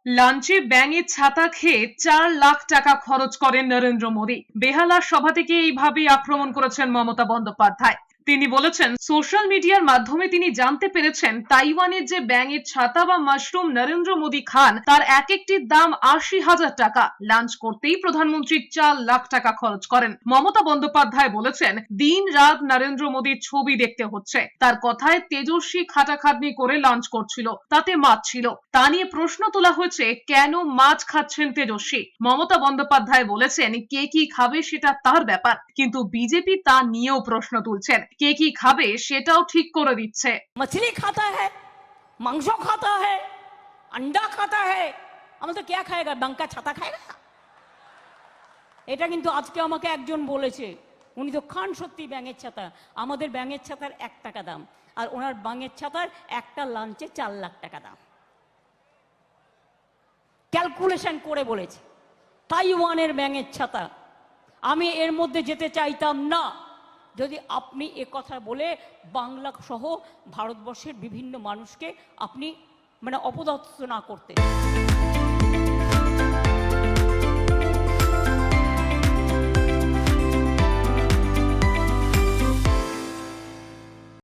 লাঞ্চে ব্যাঙের ছাতা খেয়ে 4 লাখ টাকা খরচ করেন নরেন্দ্র মোদী। বেহালার সভা থেকে এইভাবেই আক্রমণ করেছেন মমতা বন্দ্যোপাধ্যায়। তিনি বলেছেন, সোশ্যাল মিডিয়ার মাধ্যমে তিনি জানতে পেরেছেন তাইওয়ানের যে ব্যাঙের ছাতা বা মাশরুম নরেন্দ্র মোদী খান তার এক একটির দাম 80,000 টাকা। লাঞ্চ করতেই প্রধানমন্ত্রী 4 লাখ টাকা খরচ করেন। মমতা বন্দ্যোপাধ্যায় বলেছেন, দিন রাত নরেন্দ্র মোদীর ছবি দেখতে হচ্ছে। তার কথায় তেজস্বী খাটাখাটনি করে লাঞ্চ করছিল, তাতে মাছ ছিল। তা নিয়ে প্রশ্ন তোলা হয়েছে, কেন মাছ খাচ্ছেন তেজস্বী। মমতা বন্দ্যোপাধ্যায় বলেছেন, কে কি খাবে সেটা তার ব্যাপার, কিন্তু বিজেপি তা নিয়েও প্রশ্ন তুলছেন। কে কি খাবে সেটাও ঠিক করে দিচ্ছে। मछली खाता है, मांस खाता है, अंडा खाता है, আমাদের কে খায়গা? বাঙ্কা ছাতা খায়গা? এটা কিন্তু আজকে আমাকে একজন বলেছে, উনি তো খান সত্যি ব্যাঙের ছাতা। আমাদের ব্যাঙের ছাতার 1 টাকা দাম, আর ওনার ব্যাঙের ছাতার একটা লাঞ্চে 4 লাখ টাকা দাম। ক্যালকুলেশন করে বলেছে। তাইওয়ানের ব্যাঙের ছাতা। আমি এর মধ্যে যেতে চাইতাম না যদি আপনি এ কথা বলে বাংলা সহ ভারতবর্ষের বিভিন্ন মানুষকে আপনি অপদস্থ না করতেন।